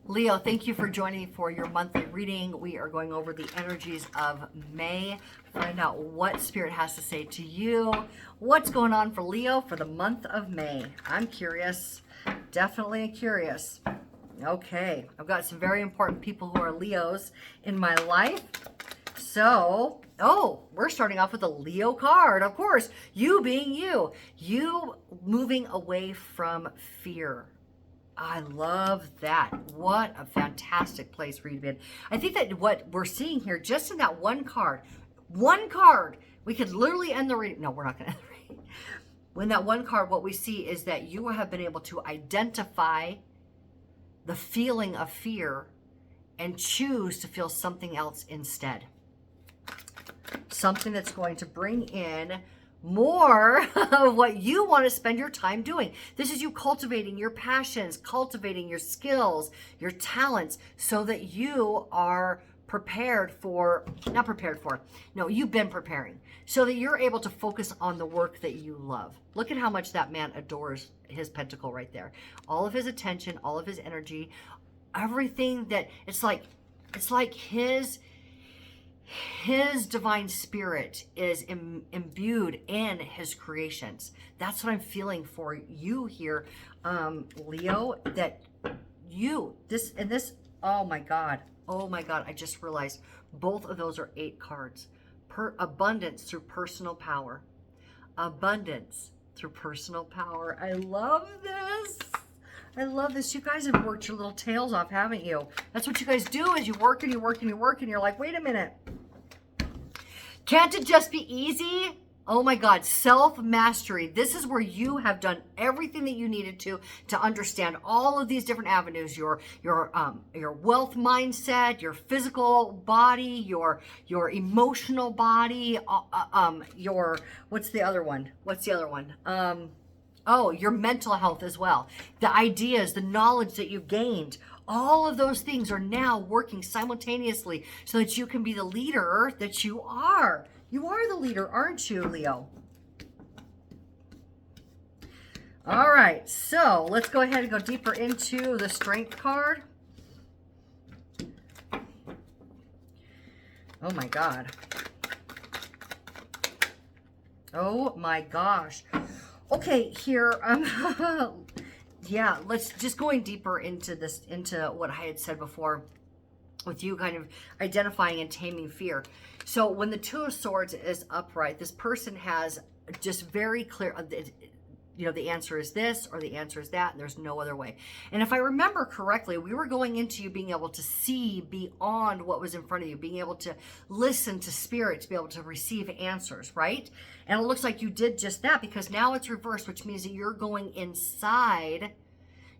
Leo, thank you for joining me for your monthly reading. We are going over the energies of May. Find out what Spirit has to say to you. What's going on for Leo for the month of May? I'm curious. Definitely curious. Okay, I've got some very important people who are Leos in my life. So, we're starting off with a Leo card. Of course, you being you. You moving away from fear. I love that. What a fantastic place for you to be in. I think that what we're seeing here, just in that one card, we could literally end the reading. No, we're not going to end the reading. When that one card, what we see is that you have been able to identify the feeling of fear and choose to feel something else instead. Something that's going to bring in more of what you want to spend your time doing. This is you cultivating your passions, cultivating your skills, your talents, so that you are you've been preparing, so that you're able to focus on the work that you love. Look at how much that man adores his pentacle right there. All of his attention, all of his energy, everything that it's like his divine spirit is imbued in his creations. That's what I'm feeling for you here, Leo, that oh my God, I just realized both of those are 8 cards. Abundance through personal power. Abundance through personal power. I love this. I love this. You guys have worked your little tails off, haven't you? That's what you guys do, is you work and you work and you work and you're like, wait a minute. Can't it just be easy? Oh my God, self-mastery. This is where you have done everything that you needed to understand all of these different avenues, your wealth mindset, your physical body, your emotional body, what's the other one? Your mental health as well. The ideas, the knowledge that you've gained, all of those things are now working simultaneously so that you can be the leader that you are. You are the leader, aren't you, Leo? All right, so let's go ahead and go deeper into the Strength card. Oh my God. Oh my gosh. Okay, here, yeah, let's just going deeper into this, into what I had said before with you kind of identifying and taming fear. So when the Two of Swords is upright, this person has just very clear, the answer is this or the answer is that, and there's no other way. And if I remember correctly, we were going into you being able to see beyond what was in front of you, being able to listen to spirit, to be able to receive answers, right? And it looks like you did just that, because now it's reversed, which means that you're going inside,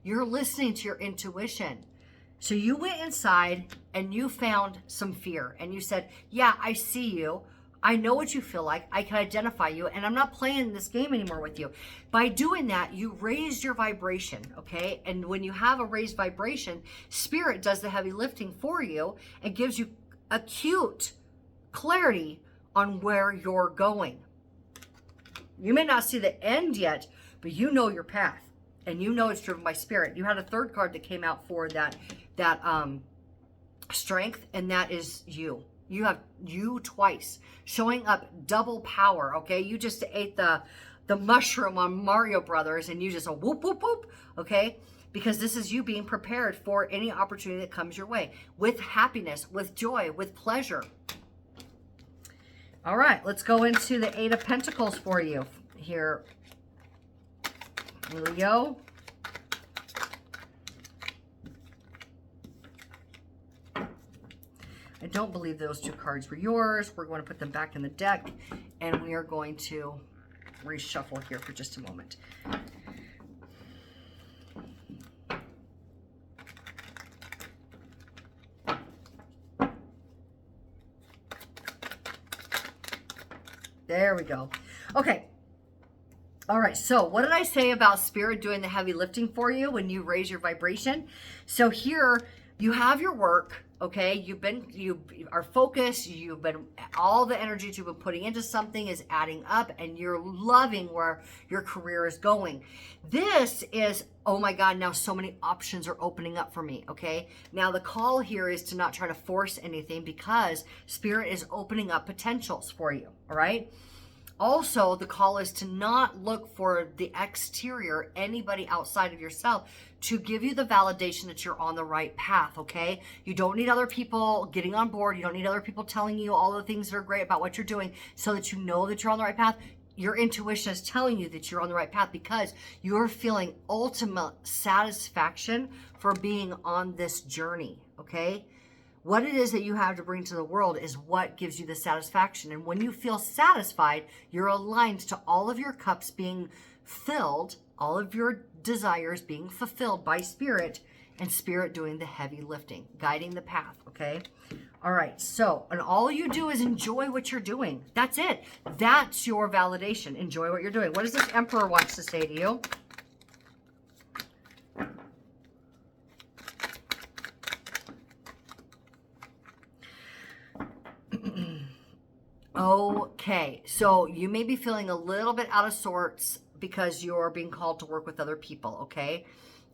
you're listening to your intuition. So you went inside and you found some fear and you said, yeah, I see you. I know what you feel like. I can identify you, and I'm not playing this game anymore with you. By doing that, you raised your vibration, okay? And when you have a raised vibration, spirit does the heavy lifting for you and gives you acute clarity on where you're going. You may not see the end yet, but you know your path, and you know it's driven by spirit. You had a third card that came out for that strength, and that is you. You have you twice showing up, double power. Okay, you just ate the mushroom on Mario Brothers, and you just whoop whoop whoop. Okay, because this is you being prepared for any opportunity that comes your way with happiness, with joy, with pleasure. All right, let's go into the 8 of Pentacles for you here, Leo. I don't believe those 2 cards were yours. We're going to put them back in the deck, and we are going to reshuffle here for just a moment. There we go. Okay. All right. So what did I say about spirit doing the heavy lifting for you when you raise your vibration? So here, You have your work, okay? You are focused. All the energy that you've been putting into something is adding up, and you're loving where your career is going. This is, oh my God, now so many options are opening up for me, okay? Now the call here is to not try to force anything, because Spirit is opening up potentials for you, all right? Also, the call is to not look for the exterior, anybody outside of yourself, to give you the validation that you're on the right path, okay? You don't need other people getting on board. You don't need other people telling you all the things that are great about what you're doing so that you know that you're on the right path. Your intuition is telling you that you're on the right path because you're feeling ultimate satisfaction for being on this journey, okay? What it is that you have to bring to the world is what gives you the satisfaction. And when you feel satisfied, you're aligned to all of your cups being filled, all of your desires being fulfilled by Spirit, and Spirit doing the heavy lifting, guiding the path, okay? All right, so, and all you do is enjoy what you're doing. That's it. That's your validation. Enjoy what you're doing. What does this Emperor want to say to you? Okay, so you may be feeling a little bit out of sorts because you're being called to work with other people, okay?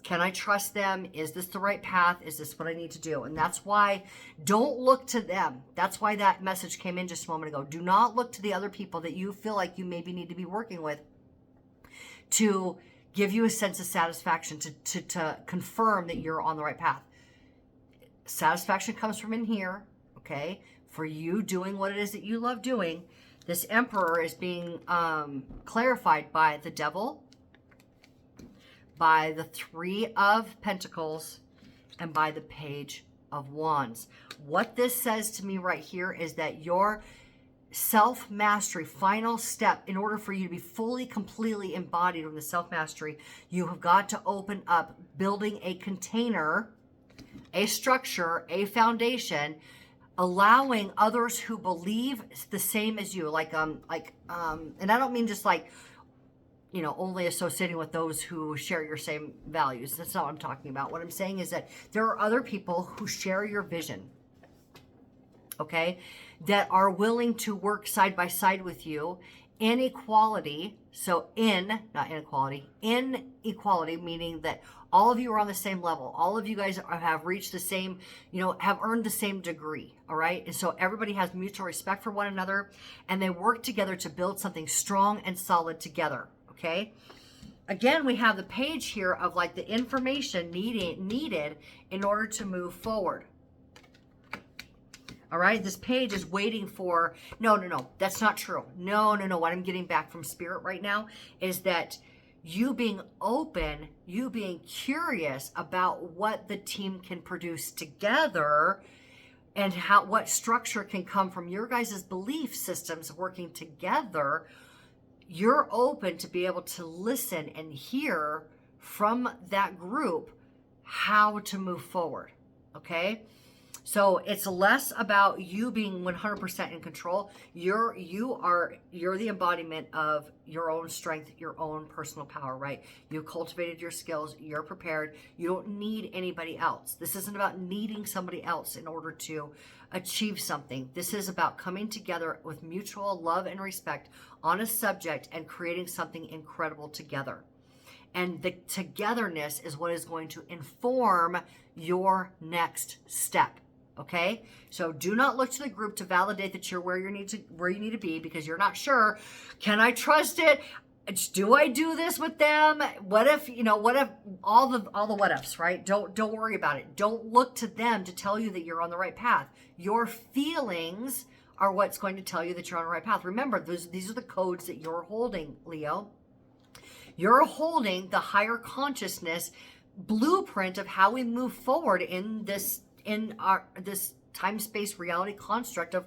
Can I trust them? Is this the right path? Is this what I need to do? And that's why don't look to them. That's why that message came in just a moment ago. Do not look to the other people that you feel like you maybe need to be working with to give you a sense of satisfaction, to confirm that you're on the right path. Satisfaction comes from in here, okay? For you doing what it is that you love doing. This Emperor is being clarified by the Devil, by the Three of Pentacles, and by the Page of Wands. What this says to me right here is that your self-mastery, final step, in order for you to be fully, completely embodied in the self-mastery, you have got to open up building a container, a structure, a foundation, allowing others who believe the same as you, and I don't mean just like, you know, only associating with those who share your same values. That's not what I'm talking about. What I'm saying is that there are other people who share your vision, okay, that are willing to work side by side with you in equality. So not inequality, in equality, meaning that all of you are on the same level. All of you guys have reached the same, have earned the same degree, all right? And so everybody has mutual respect for one another, and they work together to build something strong and solid together, okay? Again, we have the page here of like the information needed in order to move forward. All right, this page is waiting for, no, that's not true. No, what I'm getting back from Spirit right now is that you being open, you being curious about what the team can produce together and what structure can come from your guys' belief systems working together. You're open to be able to listen and hear from that group how to move forward, okay? So it's less about you being 100% in control. You're the embodiment of your own strength, your own personal power, right? You've cultivated your skills. You're prepared. You don't need anybody else. This isn't about needing somebody else in order to achieve something. This is about coming together with mutual love and respect on a subject and creating something incredible together. And the togetherness is what is going to inform your next step. Okay, so do not look to the group to validate that you're where you need to be because you're not sure. Can I trust it? Do I do this with them? What if all the what ifs, right? Don't worry about it. Don't look to them to tell you that you're on the right path. Your feelings are what's going to tell you that you're on the right path. Remember, these are the codes that you're holding, Leo. You're holding the higher consciousness blueprint of how we move forward in this time-space reality construct of,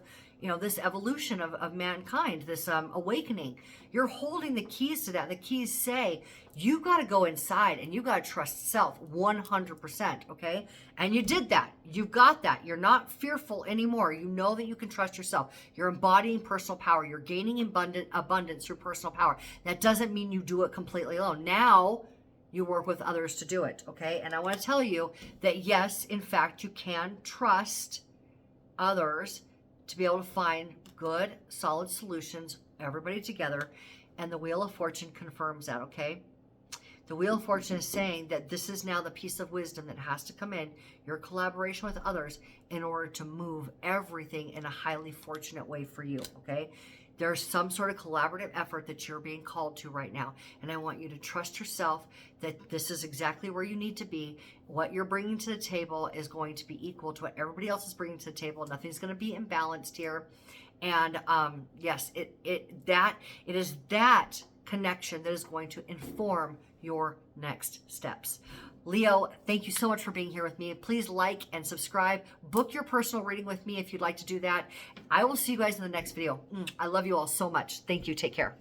this evolution of mankind, this awakening. You're holding the keys to that. The keys say, you got to go inside and you got to trust self 100%, okay? And you did that. You've got that. You're not fearful anymore. You know that you can trust yourself. You're embodying personal power. You're gaining abundance through personal power. That doesn't mean you do it completely alone. Now, you work with others to do it, okay? And I want to tell you that yes, in fact, you can trust others to be able to find good, solid solutions, everybody together, and the Wheel of Fortune confirms that, okay? The Wheel of Fortune is saying that this is now the piece of wisdom that has to come in, your collaboration with others, in order to move everything in a highly fortunate way for you, okay? There's some sort of collaborative effort that you're being called to right now. And I want you to trust yourself that this is exactly where you need to be. What you're bringing to the table is going to be equal to what everybody else is bringing to the table. Nothing's going to be imbalanced here. And yes, it is that connection that is going to inform your next steps. Leo, thank you so much for being here with me. Please like and subscribe. Book your personal reading with me if you'd like to do that. I will see you guys in the next video. I love you all so much. Thank you. Take care.